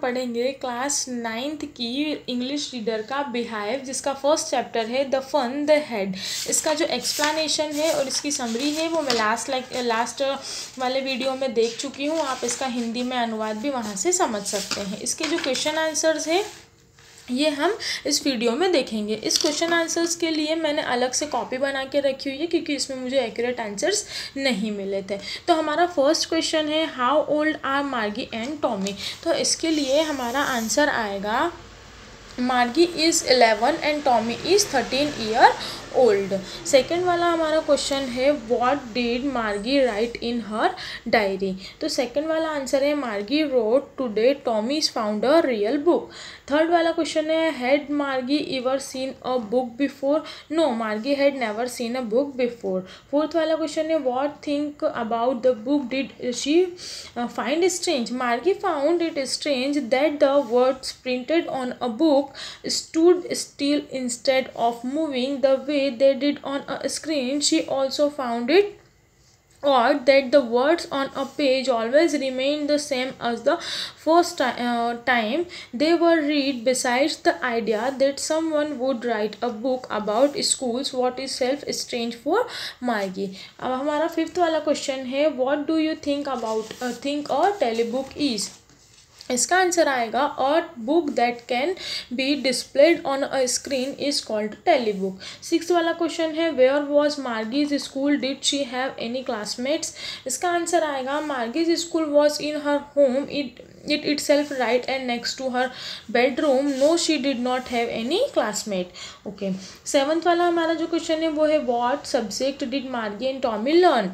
पढ़ेंगे class 9th की English reader का बिहेव, जिसका फर्स्ट चैप्टर है द फन द हेड। इसका जो एक्सप्लेनेशन है और इसकी समरी है वो मैं लास्ट वाले वीडियो में देख चुकी हूँ। आप इसका हिंदी में अनुवाद भी वहाँ से समझ सकते हैं। इसके जो क्वेश्चन आंसर्स है ये हम इस वीडियो में देखेंगे। इस क्वेश्चन आंसर्स के लिए मैंने अलग से कॉपी बना के रखी हुई है क्योंकि इसमें मुझे एक्यूरेट आंसर्स नहीं मिले थे। तो हमारा फर्स्ट क्वेश्चन है how old are Margie and Tommy. तो इसके लिए हमारा आंसर आएगा Margie is 11 and Tommy is 13 year old. Second वाला हमारा क्वेश्चन है what did Margie write in her diary. तो सेकेंड वाला आंसर है Margie wrote today Tommy is found a real book. Third वाला क्वेश्चन है had Margie ever seen a book before. No, Margie had never scene a book before. Fourth वाला question है what think about the book did she find strange. Margie found it strange that the words printed on a book stood still instead of moving the way they did on a screen. She also found it odd that the words on a page always remained the same as the first time they were read. Besides the idea that someone would write a book about schools, what is self strange for Margie. अब हमारा fifth वाला question है what do you think about think a telebook is। इसका answer आएगा a book that can be displayed on a screen is called telebook. Six वाला question है where was Margie's school did she have any classmates. इसका answer आएगा Margie's school was in her home it itself right and next to her bedroom. No, she did not have any classmate. Okay, seventh वाला हमारा जो question है वो है what subject did Margie and Tommy learn।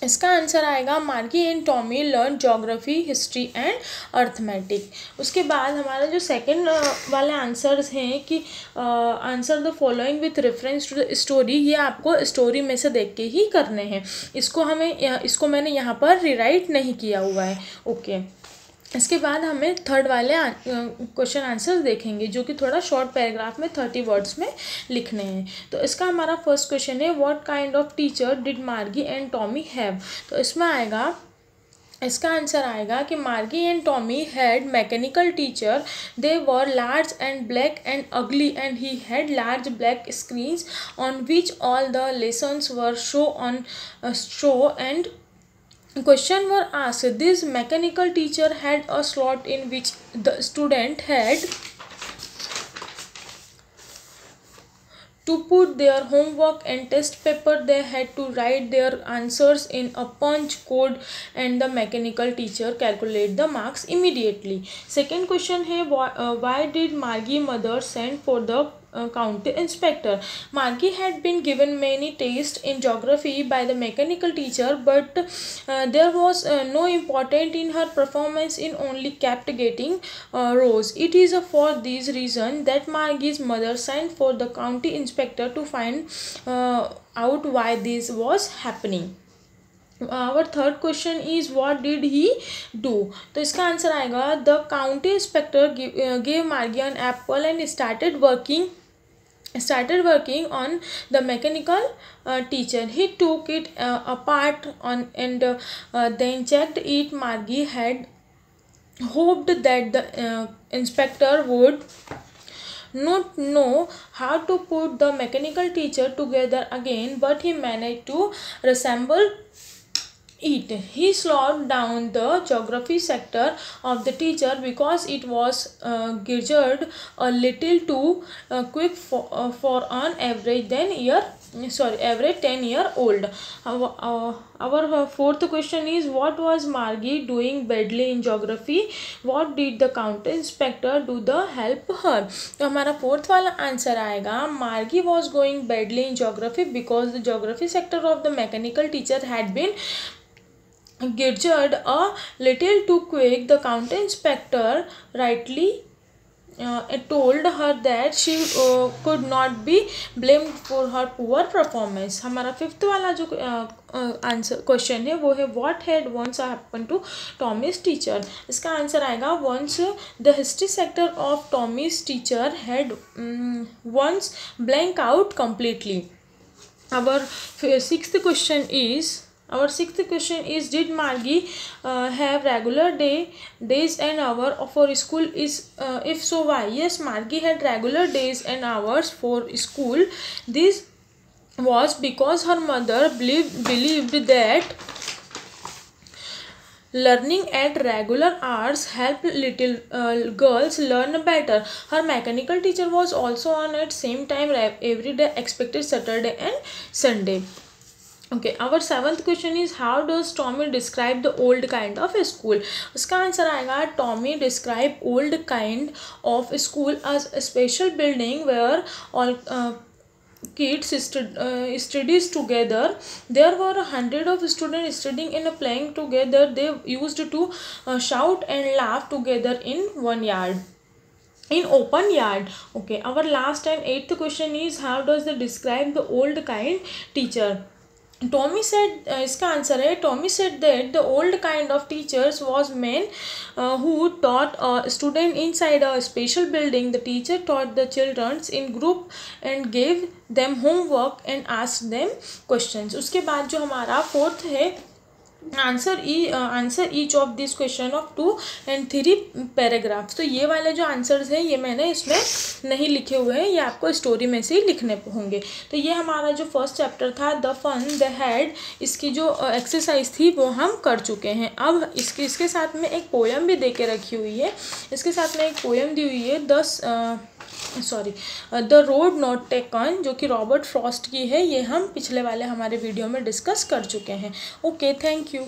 इसका answer आएगा Margie and Tommy learn geography history and arithmetic. उसके बाद हमारा जो सेकंड वाले आंसर्स हैं कि answer the following with reference to the story, ये आपको स्टोरी में से देख के ही करने हैं। इसको मैंने यहाँ पर रिराइट नहीं किया हुआ है। ओके, इसके बाद हमें थर्ड वाले क्वेश्चन आंसर देखेंगे जो कि थोड़ा शॉर्ट पैराग्राफ में 30 वर्ड्स में लिखने हैं। तो इसका हमारा फर्स्ट क्वेश्चन है what kind of teacher did Margie and Tommy have. तो इसका आंसर आएगा कि Margie and Tommy had mechanical teacher. They were large and black and ugly and he had large black screens on which all the lessons were show and question were asked. This mechanical teacher had a slot in which the student had to put their homework and test paper. They had to write their answers in a punch code and the mechanical teacher calculate the marks immediately. Second question है why did Margie mother send for the county inspector। Margie had been given many tests in geography by the mechanical teacher, but there was no important in her performance in only kept getting rows. It is for this reason that Margie's mother sent for the county inspector to find out why this was happening. Our third question is what did he do। तो इसका answer आएगा the county inspector gave Margie an apple and started working on the mechanical teacher. He took it apart and then checked it. Margie had hoped that the inspector would not know how to put the mechanical teacher together again, but he managed to resemble it. He slowed down the geography sector of the teacher because it was geared a little too quick for an average 10-year-old. Our fourth question is what was Margie doing badly in geography? What did the county inspector do to help her? तो हमारा fourth वाला answer आएगा Margie was going badly in geography because the geography sector of the mechanical teacher had been geared a little too quick. The county inspector rightly told her that she could not be blamed for her poor performance. हमारा fifth वाला जो answer question है वो है what had once happened to Tommy's teacher। इसका answer आएगा once the history sector of Tommy's teacher had once blank out completely. Our sixth question is Our sixth question is, did Margie have regular days and hour for school? If so, why? Yes, Margie had regular days and hours for school. This was because her mother believed that learning at regular hours helped little girls learn better. Her mechanical teacher was also on at same time every day except Saturday and Sunday. Okay, our seventh question is, how does Tommy describe the old kind of a school? उसका answer आएगा, Tommy describe old kind of school as a special building where all kids studies together. There were 100 of students studying and playing together. They used to shout and laugh together in open yard. Okay, our last and eighth question is, how does they describe the old kind teacher? Tommy said, इसका answer है, Tommy said that the old kind of teachers was men who taught a student inside a special building. The teacher taught the children in group and gave them homework and asked them questions. उसके बाद जो हमारा fourth है, answer each of this question of 2 and 3 paragraphs. तो ये वाले जो answers हैं ये मैंने इसमें नहीं लिखे हुए हैं, ये आपको स्टोरी में से ही लिखने होंगे. तो ये हमारा जो फर्स्ट चैप्टर था द फन द हेड, इसकी जो एक्सरसाइज थी वो हम कर चुके हैं. अब इसके साथ में एक पोएम भी दे के रखी हुई है. इसके साथ में एक पोएम दी हुई है द रोड नॉट टेकन, जो कि रॉबर्ट फ्रॉस्ट की है. ये हम पिछले वाले हमारे वीडियो में डिस्कस कर चुके हैं. Okay, thank you.